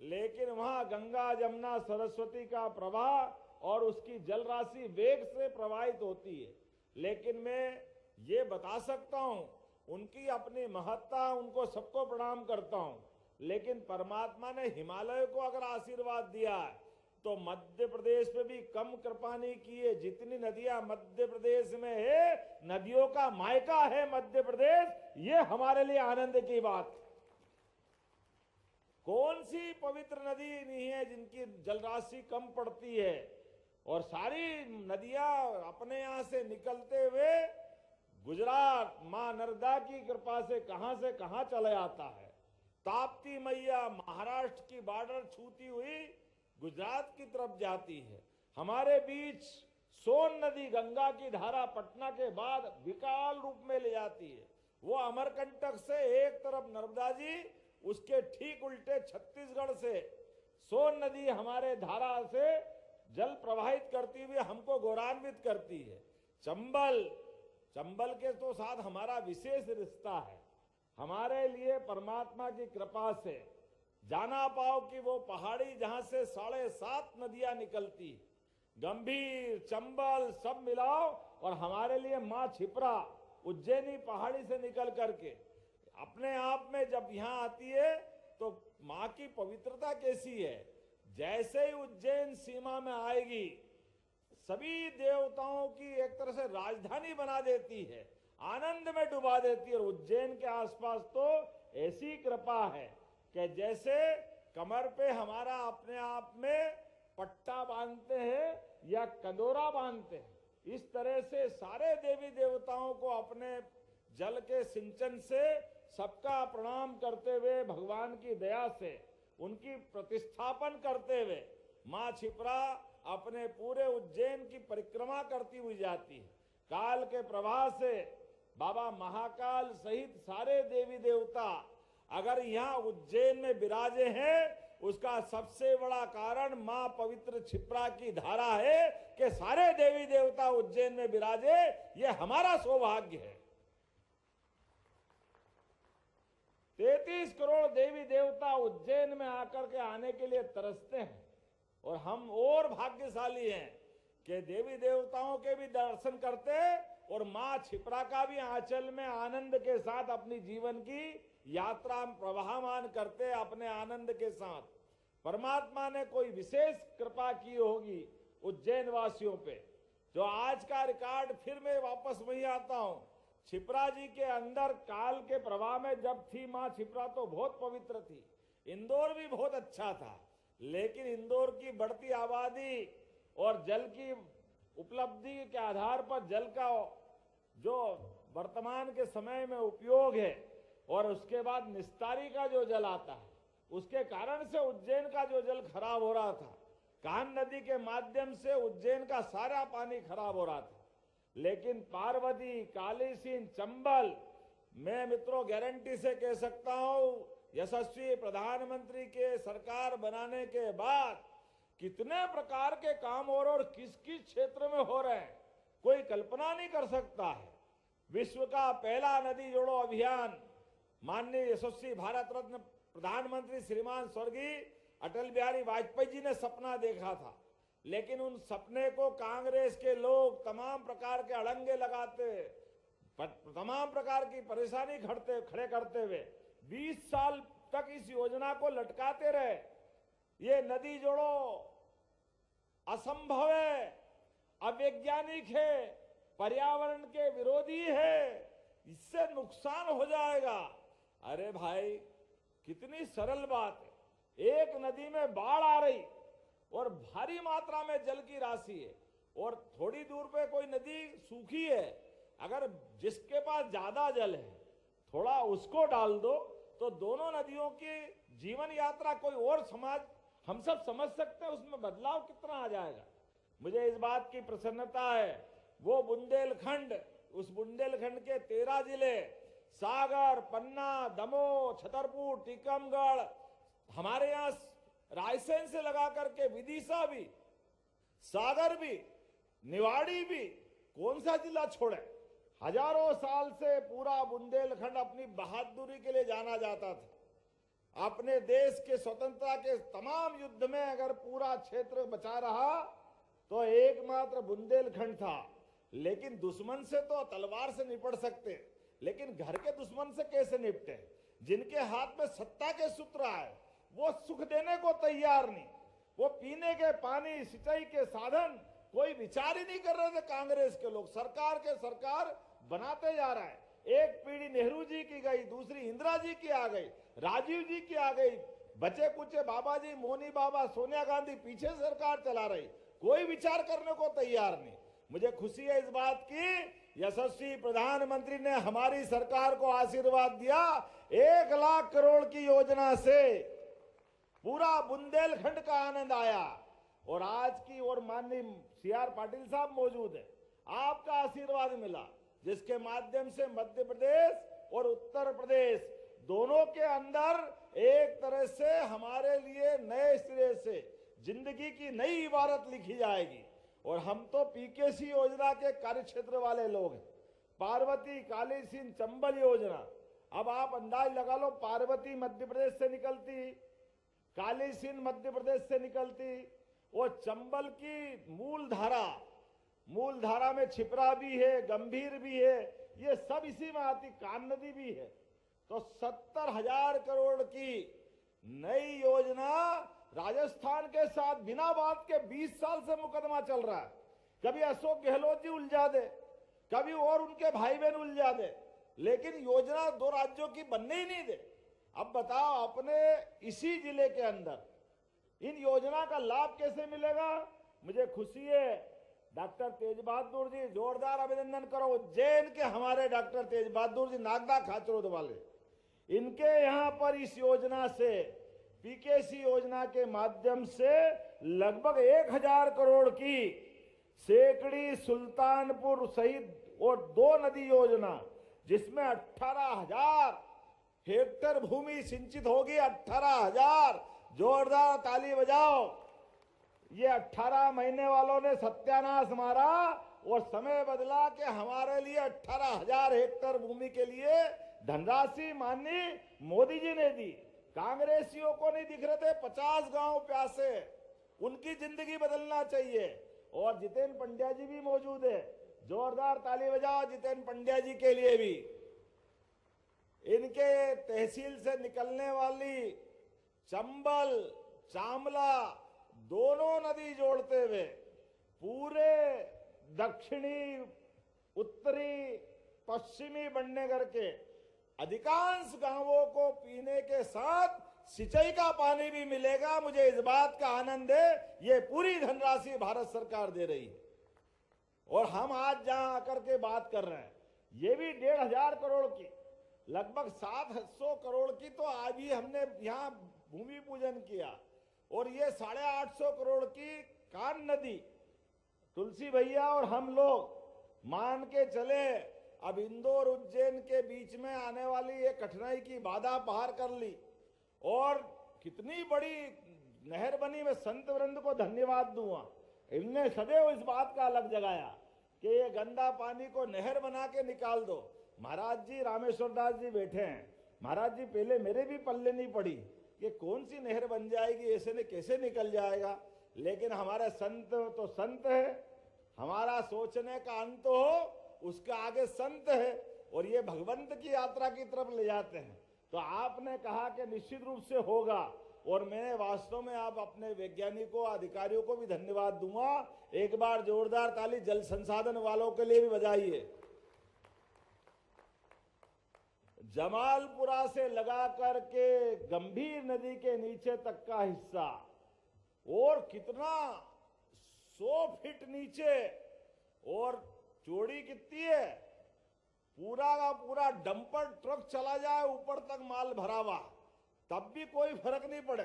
लेकिन वहां गंगा जमुना सरस्वती का प्रवाह और उसकी जल राशि वेग से प्रवाहित होती है। लेकिन मैं ये बता सकता हूं उनकी अपनी महत्ता, उनको सबको प्रणाम करता हूं, लेकिन परमात्मा ने हिमालय को अगर आशीर्वाद दिया है तो मध्य प्रदेश पे भी कम कृपा नहीं की है। जितनी नदियां मध्य प्रदेश में है, नदियों का मायका है मध्य प्रदेश, ये हमारे लिए आनंद की बात। कौन सी पवित्र नदी नहीं है जिनकी जलराशि कम पड़ती है, और सारी नदियां अपने यहां से निकलते हुए गुजरात मां नर्मदा की कृपा से कहां चला जाता है। ताप्ती मैया महाराष्ट्र की बॉर्डर छूती हुई गुजरात की तरफ जाती है। हमारे बीच सोन नदी गंगा की धारा पटना के बाद विकराल रूप में ले जाती है। वो अमरकंटक से एक तरफ नर्मदा जी, उसके ठीक उल्टे छत्तीसगढ़ से सोन नदी हमारे धारा से जल प्रवाहित करती हुई हमको गौरवान्वित करती है। चंबल के तो साथ हमारा विशेष रिश्ता है। हमारे लिए परमात्मा की कृपा से जाना पाओ कि वो पहाड़ी जहां से 7.5 नदियां निकलती, गंभीर, चंबल सब मिलाओ, और हमारे लिए मां क्षिप्रा उज्जैनी पहाड़ी से निकल करके अपने आप में जब यहां आती है तो मां की पवित्रता कैसी है। जैसे ही उज्जैन सीमा में आएगी, सभी देवताओं की एक तरह से राजधानी बना देती है, आनंद में डुबा देती है। और उज्जैन के आसपास तो ऐसी कृपा है कि जैसे कमर पे हमारा अपने आप में पट्टा बांधते हैं या कंदोरा बांधते हैं, इस तरह से सारे देवी देवताओं को अपने जल के सिंचन से सबका प्रणाम करते हुए, भगवान की दया से उनकी प्रतिस्थापन करते हुए मां क्षिप्रा अपने पूरे उज्जैन की परिक्रमा करती हुई जाती है। काल के प्रवाह से बाबा महाकाल सहित सारे देवी देवता अगर यहाँ उज्जैन में विराजे हैं, उसका सबसे बड़ा कारण मां पवित्र क्षिप्रा की धारा है कि सारे देवी देवता उज्जैन में विराजे। ये हमारा सौभाग्य है। 33 करोड़ देवी देवता उज्जैन में आकर के आने के लिए तरसते हैं, और हम और भाग्यशाली हैं कि देवी देवताओं के भी दर्शन करते और मां क्षिप्रा का भी आंचल में आनंद के साथ अपनी जीवन की यात्रा प्रवाहमान करते अपने आनंद के साथ। परमात्मा ने कोई विशेष कृपा की होगी उज्जैन वासियों पे, जो आज का रिकॉर्ड फिर मैं वापस वही आता हूं। क्षिप्रा जी के अंदर काल के प्रवाह में जब थी मां क्षिप्रा तो बहुत पवित्र थी। इंदौर भी बहुत अच्छा था, लेकिन इंदौर की बढ़ती आबादी और जल की उपलब्धि के आधार पर जल का जो वर्तमान के समय में उपयोग है और उसके बाद निस्तारी का जो जल आता है, उसके कारण से उज्जैन का जो जल खराब हो रहा था, कान नदी के माध्यम से उज्जैन का सारा पानी खराब हो रहा था। लेकिन पार्वती, कालीसिंध, चंबल, मैं मित्रों गारंटी से कह सकता हूं, यशस्वी प्रधानमंत्री के सरकार बनाने के बाद कितने प्रकार के काम और किस किस क्षेत्र में हो रहे हैं, कोई कल्पना नहीं कर सकता है। विश्व का पहला नदी जोड़ो अभियान माननीय यशस्वी भारत रत्न प्रधानमंत्री श्रीमान स्वर्गीय अटल बिहारी वाजपेयी जी ने सपना देखा था, लेकिन उन सपने को कांग्रेस के लोग तमाम प्रकार के अड़ंगे लगाते, तमाम प्रकार की परेशानी खड़े करते हुए 20 साल तक इस योजना को लटकाते रहे। ये नदी जोड़ो असंभव है, अवैज्ञानिक है, पर्यावरण के विरोधी है, इससे नुकसान हो जाएगा। अरे भाई, कितनी सरल बात है। एक नदी में बाढ़ आ रही और भारी मात्रा में जल की राशि है, और थोड़ी दूर पे कोई नदी सूखी है। अगर जिसके पास ज्यादा जल है थोड़ा उसको डाल दो, तो दोनों नदियों की जीवन यात्रा कोई और समाज, हम सब समझ सकते हैं उसमें बदलाव कितना आ जाएगा। मुझे इस बात की प्रसन्नता है, वो बुंदेलखंड, उस बुंदेलखंड के 13 जिले, सागर, पन्ना, दमोह, छतरपुर, टीकमगढ़, हमारे यहाँ रायसेन से लगा करके विदिशा भी, सागर भी, निवाड़ी भी, कौन सा जिला छोड़े। हजारों साल से पूरा बुंदेलखंड अपनी बहादुरी के लिए जाना जाता था। अपने देश के स्वतंत्रता के तमाम युद्ध में अगर पूरा क्षेत्र बचा रहा तो एकमात्र बुंदेलखंड था। लेकिन दुश्मन से तो तलवार से निपट सकते, लेकिन घर के दुश्मन से कैसे निपटे। जिनके हाथ में सत्ता के सूत्र आए वो सुख देने को तैयार नहीं। वो पीने के पानी, सिंचाई के साधन कोई विचार ही नहीं कर रहे थे। कांग्रेस के लोग सरकार के सरकार बनाते जा रहा है। एक पीढ़ी नेहरू जी की गई, दूसरी इंदिरा जी की आ गई, राजीव जी की आ गई, बचे कुचे बाबा जी, मोनी बाबा, सोनिया गांधी पीछे सरकार चला रही, कोई विचार करने को तैयार नहीं। मुझे खुशी है इस बात की, यशस्वी प्रधानमंत्री ने हमारी सरकार को आशीर्वाद दिया। 1 लाख करोड़ की योजना से पूरा बुंदेलखंड का आनंद आया। और आज की और माननीय CR पाटिल साहब मौजूद है, आपका आशीर्वाद मिला, जिसके माध्यम से मध्य प्रदेश और उत्तर प्रदेश दोनों के अंदर एक तरह से हमारे लिए नए सिरे से जिंदगी की नई इबारत लिखी जाएगी। और हम तो PKC योजना के कार्यक्षेत्र वाले लोग हैं। पार्वती, काली सिंध, चंबल योजना, अब आप अंदाज लगा लो, पार्वती मध्य प्रदेश से निकलती, काली सिंध मध्य प्रदेश से निकलती, और चंबल की मूल धारा में छिपरा भी है, गंभीर भी है, ये सब इसी में आती, कान नदी भी है। तो 70,000 करोड़ की नई योजना राजस्थान के साथ बिना बात के 20 साल से मुकदमा चल रहा है। कभी अशोक गहलोत जी उलझा दे, कभी और उनके भाई बहन उलझा दे, लेकिन योजना 2 राज्यों की बनने ही नहीं दे। अब बताओ, अपने इसी जिले के अंदर इन योजना का लाभ कैसे मिलेगा। मुझे खुशी है, डॉक्टर तेज बहादुर जी, जोरदार अभिनंदन करो। उज्जैन के हमारे डॉक्टर तेज बहादुर जी, नागदा खाचरोद वाले, इनके यहाँ पर इस योजना से, PKC योजना के माध्यम से लगभग 1000 करोड़ की सेकड़ी, सुल्तानपुर सहित और 2 नदी योजना, जिसमें 18,000 हेक्टेयर भूमि सिंचित होगी। 18,000, जोरदार ताली बजाओ। ये 18 महीने वालों ने सत्यानाश मारा और समय बदला कि हमारे लिए 18,000 हेक्टेयर भूमि के लिए धनराशि माननीय मोदी जी ने दी। कांग्रेसियों को नहीं दिख रहे थे 50 गांव प्यासे, उनकी जिंदगी बदलना चाहिए। और जितेंद्र पंड्या जी भी मौजूद है, जोरदार ताली बजाओ जितेंद्र पंड्या जी के लिए भी। इनके तहसील से निकलने वाली चंबल, चामला दोनों नदी जोड़ते हुए पूरे दक्षिणी, उत्तरी, पश्चिमी बनने करके अधिकांश गांवों को पीने के साथ सिंचाई का पानी भी मिलेगा। मुझे इस बात का आनंद है, ये पूरी धनराशि भारत सरकार दे रही है। और हम आज जहां आकर के बात कर रहे हैं, ये भी 1,500 करोड़ की, लगभग 700 करोड़ की तो आज ही हमने यहाँ भूमि पूजन किया। और ये 850 करोड़ की कान नदी, तुलसी भैया और हम लोग मान के चले, अब इंदौर उज्जैन के बीच में आने वाली ये कठिनाई की बाधा पार कर ली। और कितनी बड़ी नहर बनी, मैं संत वृंद को धन्यवाद दूंगा। इनने सदैव इस बात का अलग जगाया कि ये गंदा पानी को नहर बना के निकाल दो। महाराज जी, रामेश्वर दास जी बैठे हैं, महाराज जी पहले मेरे भी पल्ले नहीं पड़ी कि कौन सी नहर बन जाएगी, ऐसे ने कैसे निकल जाएगा। लेकिन हमारे संत तो संत है, हमारा सोचने का अंत हो उसके आगे संत है, और ये भगवंत की यात्रा की तरफ ले जाते हैं। तो आपने कहा कि निश्चित रूप से होगा, और मैं वास्तव में आप अपने वैज्ञानिकों, अधिकारियों को भी धन्यवाद दूंगा। एक बार जोरदार ताली जल संसाधन वालों के लिए भी बजाइए। जमालपुरा से लगा करके गंभीर नदी के नीचे तक का हिस्सा, और कितना 100 फीट नीचे, और चौड़ी कितनी है, पूरा का पूरा डंपर ट्रक चला जाए ऊपर तक माल भरा हुआ, तब भी कोई फर्क नहीं पड़े।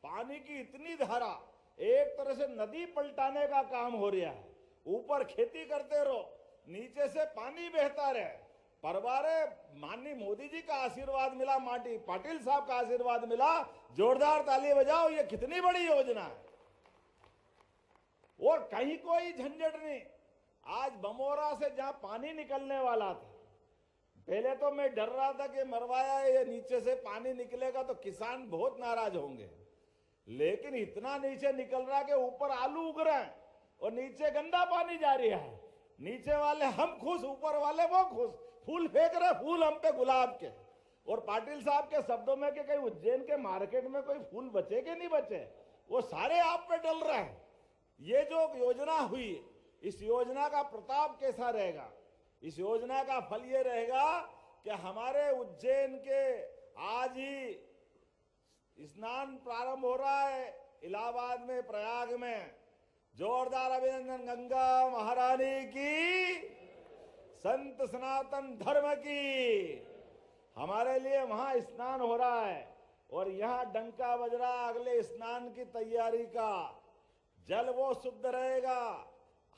पानी की इतनी धारा, एक तरह से नदी पलटाने का काम हो रहा है। ऊपर खेती करते रहो, नीचे से पानी बहता रहे। परवारे माननीय मोदी जी का आशीर्वाद मिला, माटी पाटिल साहब का आशीर्वाद मिला, जोरदार ताली बजाओ। ये कितनी बड़ी योजना है, और कहीं कोई झंझट नहीं। आज बमोरा से जहां पानी निकलने वाला था, पहले तो मैं डर रहा था कि मरवाया ये नीचे से पानी निकलेगा तो किसान बहुत नाराज होंगे, लेकिन इतना नीचे निकल रहा कि ऊपर आलू उग रहे हैं और नीचे गंदा पानी जा रहा है। नीचे वाले हम खुश, ऊपर वाले वो खुश। फूल फेंक रहे, फूल हम पे गुलाब के। और पाटिल साहब के शब्दों में कि कहीं उज्जैन के मार्केट में कोई फूल बचे कि नहीं बचे, वो सारे आप पे डल रहे हैं। ये जो योजना हुई, इस योजना का प्रताप कैसा रहेगा? इस योजना का फल ये रहेगा कि हमारे उज्जैन के आज ही स्नान प्रारंभ हो रहा है, इलाहाबाद में, प्रयाग में। जोरदार अभिनंदन गंगा महारानी की, संत सनातन धर्म की। हमारे लिए वहां स्नान हो रहा है और यहां डंका बज रहा अगले स्नान की तैयारी का। जल वो शुद्ध रहेगा।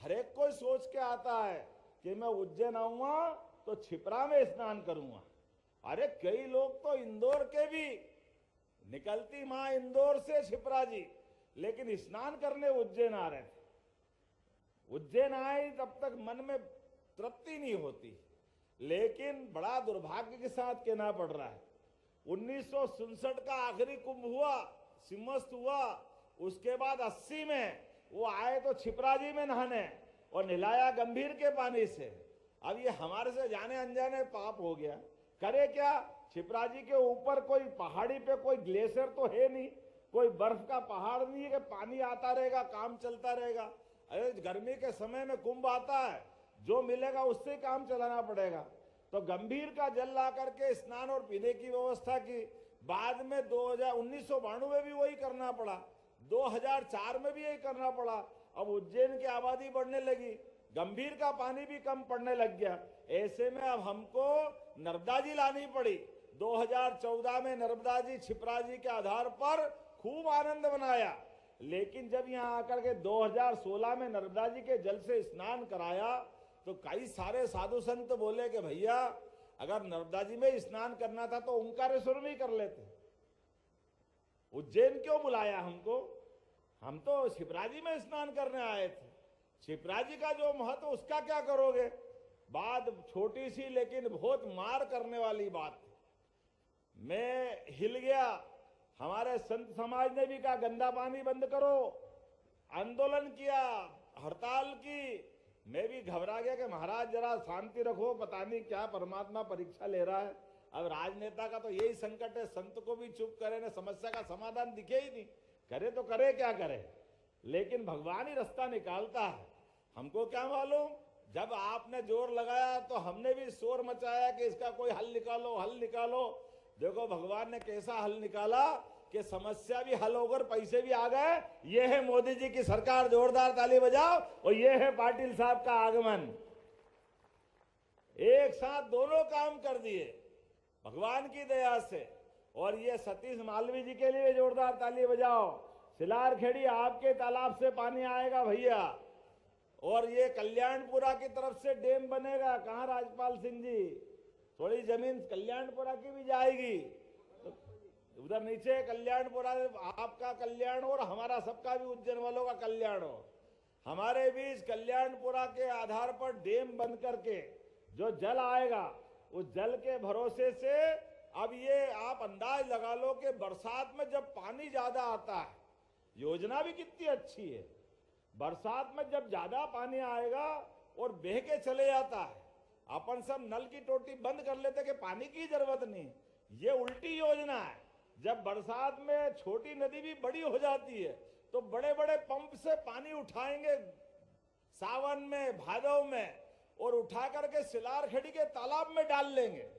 हर एक कोई सोच के आता है कि मैं उज्जैन आऊंगा तो छिपरा में स्नान करूंगा। अरे कई लोग तो इंदौर के भी, निकलती मां इंदौर से छिपरा जी, लेकिन स्नान करने उज्जैन आ रहे थे। उज्जैन आए तब तक मन में तृप्ति नहीं होती, लेकिन बड़ा दुर्भाग्य के साथ कहना पड़ रहा है, 1967 का आखिरी कुंभ हुआ, सिम्मस्त हुआ, उसके बाद 80 में वो आए तो छिपरा जी में नहाने और नहलाया गंभीर के पानी से। अब ये हमारे से जाने अनजाने पाप हो गया। करे क्या? छिपरा जी के ऊपर कोई पहाड़ी पे कोई ग्लेशियर तो है नहीं, कोई बर्फ का पहाड़ नहीं है कि पानी आता रहेगा, काम चलता रहेगा। अरे गर्मी के समय में कुंभ आता है, जो मिलेगा उससे काम चलाना पड़ेगा। तो गंभीर का जल ला करके स्नान और पीने की व्यवस्था की। बाद में 1992 में भी वही करना पड़ा, 2004 में भी यही करना पड़ा। अब उज्जैन की आबादी बढ़ने लगी, गंभीर का पानी भी कम पड़ने लग गया। ऐसे में अब हमको नर्मदा जी लानी पड़ी। 2014 में नर्मदा जी छिपरा जी के आधार पर खूब आनंद मनाया, लेकिन जब यहाँ आकर के 2016 में नर्मदा जी के जल से स्नान कराया तो कई सारे साधु संत बोले कि भैया अगर नर्मदा जी में स्नान करना था तो ओंकारेश्वर में ही कर लेते, उज्जैन क्यों बुलाया हमको? हम तो छिपरा जी में स्नान करने आए थे। छिपरा जी का जो महत्व, उसका क्या करोगे? बात छोटी सी लेकिन बहुत मार करने वाली बात। मैं हिल गया। हमारे संत समाज ने भी कहा गंदा पानी बंद करो, आंदोलन किया, हड़ताल की। मैं भी घबरा गया कि महाराज जरा शांति रखो, पता नहीं क्या परमात्मा परीक्षा ले रहा है। अब राजनेता का तो यही संकट है, संत को भी चुप करे ना, समस्या का समाधान दिखे ही नहीं। करे तो करे क्या करे, लेकिन भगवान ही रास्ता निकालता है। हमको क्या मालूम, जब आपने जोर लगाया तो हमने भी शोर मचाया कि इसका कोई हल निकालो, हल निकालो। देखो भगवान ने कैसा हल निकाला कि समस्या भी हल होकर पैसे भी आ गए। ये है मोदी जी की सरकार, जोरदार ताली बजाओ। और ये है पाटिल साहब का आगमन। एक साथ दोनों काम कर दिए भगवान की दया से। और ये सतीश मालवी जी के लिए जोरदार ताली बजाओ। सिलारखेड़ी आपके तालाब से पानी आएगा भैया, और ये कल्याणपुरा की तरफ से डैम बनेगा। कहाँ राजपाल सिंह जी, थोड़ी जमीन कल्याणपुरा की भी जाएगी, तो उधर नीचे कल्याणपुरा, आपका कल्याण हो और हमारा सबका भी, उज्जैन वालों का कल्याण हो। हमारे बीच कल्याणपुरा के आधार पर डैम बन करके जो जल आएगा, उस जल के भरोसे से अब ये आप अंदाज लगा लो कि बरसात में जब पानी ज्यादा आता है, योजना भी कितनी अच्छी है। बरसात में जब ज्यादा पानी आएगा और बह के चले जाता है, अपन सब नल की टोटी बंद कर लेते कि पानी की जरूरत नहीं। ये उल्टी योजना है। जब बरसात में छोटी नदी भी बड़ी हो जाती है तो बड़े बड़े पंप से पानी उठाएंगे सावन में, भादव में, और उठा करके सिलारखेड़ी के तालाब में डाल लेंगे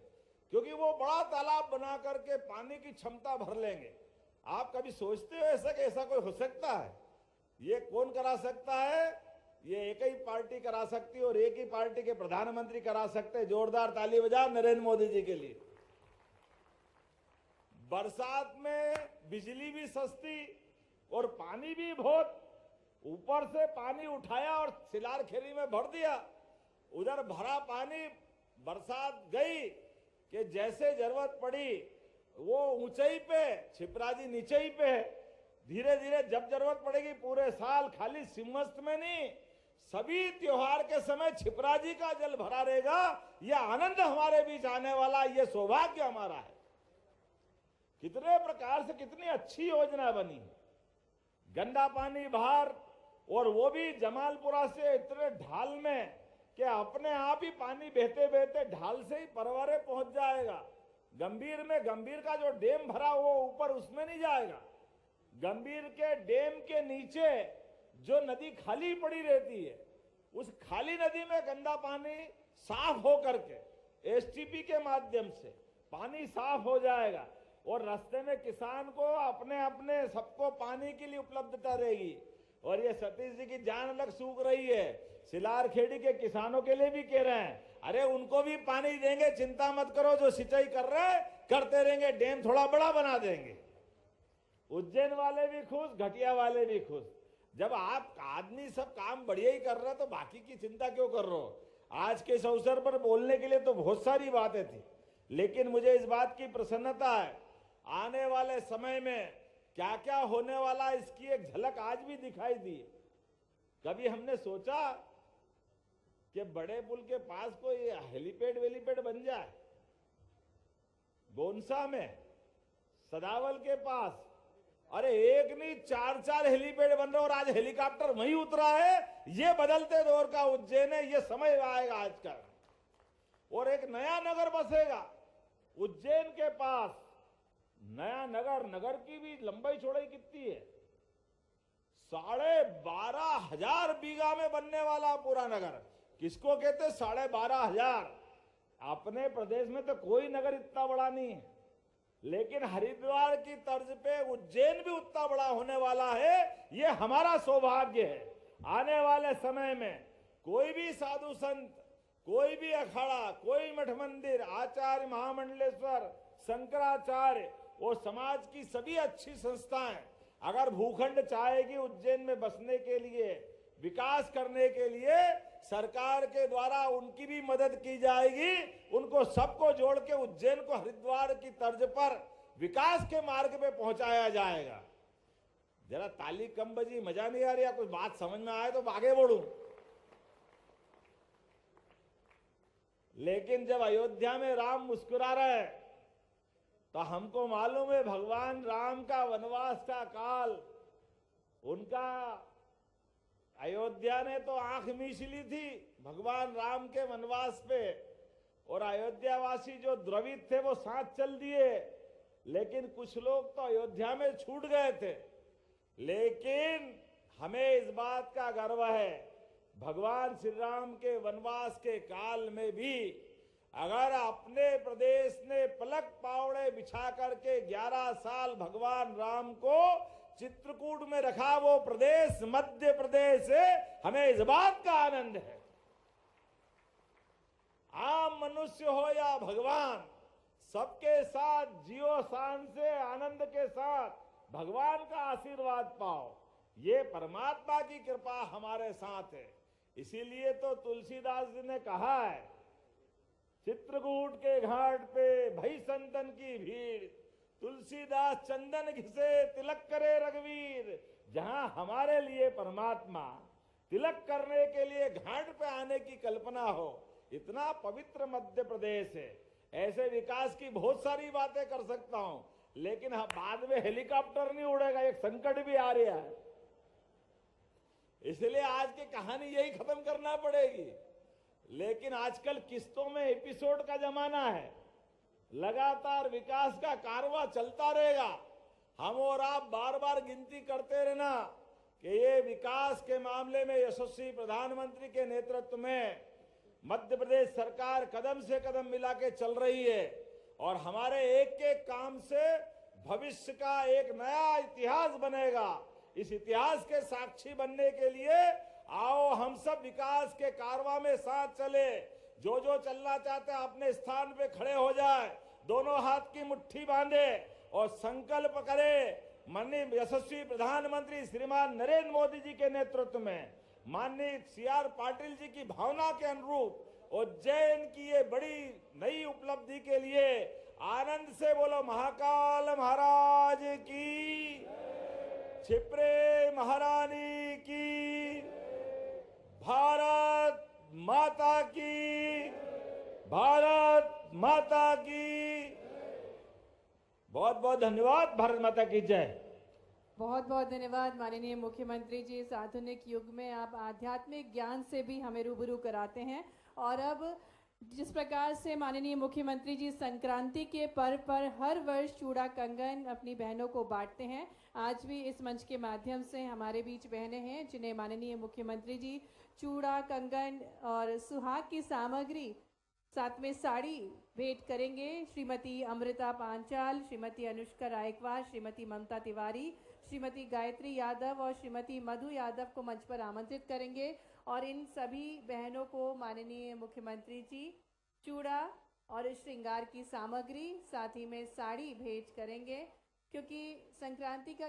क्योंकि वो बड़ा तालाब बना करके पानी की क्षमता भर लेंगे। आप कभी सोचते हो ऐसा कि ऐसा कोई हो सकता है? ये कौन करा सकता है? ये एक ही पार्टी करा सकती है और एक ही पार्टी के प्रधानमंत्री करा सकते हैं। जोरदार ताली बजा नरेंद्र मोदी जी के लिए। बरसात में बिजली भी सस्ती और पानी भी बहुत, ऊपर से पानी उठाया और सिलार खेरी में भर दिया। उधर भरा पानी, बरसात गई कि जैसे जरूरत पड़ी वो ऊंचाई पे, छिपरा जी नीचे ही पे है। धीरे धीरे जब जरूरत पड़ेगी पूरे साल, खाली सिमस्त में नहीं, सभी त्योहार के समय छिपरा जी का जल भरा रहेगा। यह आनंद हमारे बीच आने वाला, यह सौभाग्य हमारा है। कितने प्रकार से कितनी अच्छी योजना बनी। गंदा पानी बाहर, और वो भी जमालपुरा से इतने ढाल में कि अपने आप ही पानी बहते बहते ढाल से ही परवारे पहुंच जाएगा। गंभीर में, गंभीर का जो डैम भरा वो ऊपर उसमें नहीं जाएगा। गंभीर के डैम के नीचे जो नदी खाली पड़ी रहती है, उस खाली नदी में गंदा पानी साफ हो करके एसटीपी के माध्यम से पानी साफ हो जाएगा और रास्ते में किसान को अपने अपने सबको पानी के लिए उपलब्धता रहेगी। और ये सतीश जी की जान अलग सूख रही है। सिलार खेड़ी के किसानों के लिए भी कह रहे हैं, अरे उनको भी पानी देंगे, चिंता मत करो, जो सिंचाई कर रहे हैं करते रहेंगे, डैम थोड़ा बड़ा बना देंगे। उज्जैन वाले भी खुश, घटिया वाले भी खुश। जब आप आदमी सब काम बढ़िया ही कर रहे हैं तो बाकी की चिंता क्यों कर रहे हो? आज के इस अवसर पर बोलने के लिए तो बहुत सारी बातें थी, लेकिन मुझे इस बात की प्रसन्नता है, आने वाले समय में क्या क्या होने वाला इसकी एक झलक आज भी दिखाई दी। कभी हमने सोचा कि बड़े पुल के पास कोई हेलीपैड वेलीपैड बन जाए? गोंसा में, सदावल के पास, अरे एक नहीं चार चार हेलीपैड बन रहे और आज हेलीकॉप्टर वहीं उतरा है। ये बदलते दौर का उज्जैन है, ये समय आएगा आज का। और एक नया नगर बसेगा उज्जैन के पास, नया नगर। नगर की भी लंबाई चौड़ाई कितनी है? 12,500 बीघा में बनने वाला पूरा नगर। किसको कहते 12,500? अपने प्रदेश में तो कोई नगर इतना बड़ा नहीं है, लेकिन हरिद्वार की तर्ज पे उज्जैन भी उतना बड़ा होने वाला है। ये हमारा सौभाग्य है। आने वाले समय में कोई भी साधु संत, कोई भी अखाड़ा, कोई मठ मंदिर, आचार्य महामंडलेश्वर, शंकराचार्य और समाज की सभी अच्छी संस्थाएं अगर भूखंड चाहेगी उज्जैन में बसने के लिए, विकास करने के लिए, सरकार के द्वारा उनकी भी मदद की जाएगी। उनको सबको जोड़ के उज्जैन को हरिद्वार की तर्ज पर विकास के मार्ग पे पहुंचाया जाएगा। जरा ताली कम बजी, मजा नहीं आ रही? कुछ बात समझ में आए तो आगे बढ़ूं। लेकिन जब अयोध्या में राम मुस्कुरा रहे हैं तो हमको मालूम है भगवान राम का वनवास का काल, उनका अयोध्या ने तो आंख मीच ली थी भगवान राम के वनवास पे, और अयोध्यावासी जो द्रवित थे वो साथ चल दिए। लेकिन कुछ लोग तो अयोध्या में छूट गए थे। लेकिन हमें इस बात का गर्व है, भगवान श्री राम के वनवास के काल में भी अगर अपने प्रदेश ने पलक पावड़े बिछा करके 11 साल भगवान राम को चित्रकूट में रखा, वो प्रदेश मध्य प्रदेश है। हमें इस बात का आनंद है। आम मनुष्य हो या भगवान, सबके साथ जियो शान से, आनंद के साथ भगवान का आशीर्वाद पाओ। ये परमात्मा की कृपा हमारे साथ है। इसीलिए तो तुलसीदास जी ने कहा है, चित्रकूट के घाट पे भई संतन की भीड़, तुलसीदास चंदन घिसे तिलक करे रघुवीर। जहां हमारे लिए परमात्मा तिलक करने के लिए घाट पे आने की कल्पना हो, इतना पवित्र मध्य प्रदेश है। ऐसे विकास की बहुत सारी बातें कर सकता हूं, लेकिन बाद में हेलीकॉप्टर नहीं उड़ेगा, एक संकट भी आ रहा है। इसलिए आज की कहानी यही खत्म करना पड़ेगी। लेकिन आजकल किस्तों में एपिसोड का जमाना है, लगातार विकास का कारवां चलता रहेगा। हम और आप बार बार गिनती करते रहना कि ये विकास के मामले में यशस्वी प्रधानमंत्री के नेतृत्व में मध्य प्रदेश सरकार कदम से कदम मिला के चल रही है। और हमारे एक एक काम से भविष्य का एक नया इतिहास बनेगा। इस इतिहास के साक्षी बनने के लिए आओ हम सब विकास के कारवां में साथ चले। जो जो चलना चाहते हैं अपने स्थान पे खड़े हो जाए, दोनों हाथ की मुट्ठी बांधे और संकल्प करे। माननीय यशस्वी प्रधानमंत्री श्रीमान नरेंद्र मोदी जी के नेतृत्व में, माननीय CR पाटिल जी की भावना के अनुरूप उज्जैन की ये बड़ी नई उपलब्धि के लिए आनंद से बोलो महाकाल महाराज की, क्षिप्रे महारानी की, भारत माता की, भारत माता की। बहुत बहुत धन्यवाद। भारत माता की जय। बहुत बहुत धन्यवाद माननीय मुख्यमंत्री जी। इस आधुनिक युग में आप आध्यात्मिक ज्ञान से भी हमें रूबरू कराते हैं। और अब जिस प्रकार से माननीय मुख्यमंत्री जी संक्रांति के पर्व पर हर वर्ष चूड़ा कंगन अपनी बहनों को बांटते हैं, आज भी इस मंच के माध्यम से हमारे बीच बहनें हैं जिन्हें माननीय मुख्यमंत्री जी चूड़ा कंगन और सुहाग की सामग्री साथ में साड़ी भेंट करेंगे। श्रीमती अमृता पांचाल, श्रीमती अनुष्का रायकवार, श्रीमती ममता तिवारी, श्रीमती गायत्री यादव और श्रीमती मधु यादव को मंच पर आमंत्रित करेंगे और इन सभी बहनों को माननीय मुख्यमंत्री जी चूड़ा और श्रृंगार की सामग्री साथ ही में साड़ी भेंट करेंगे, क्योंकि संक्रांति का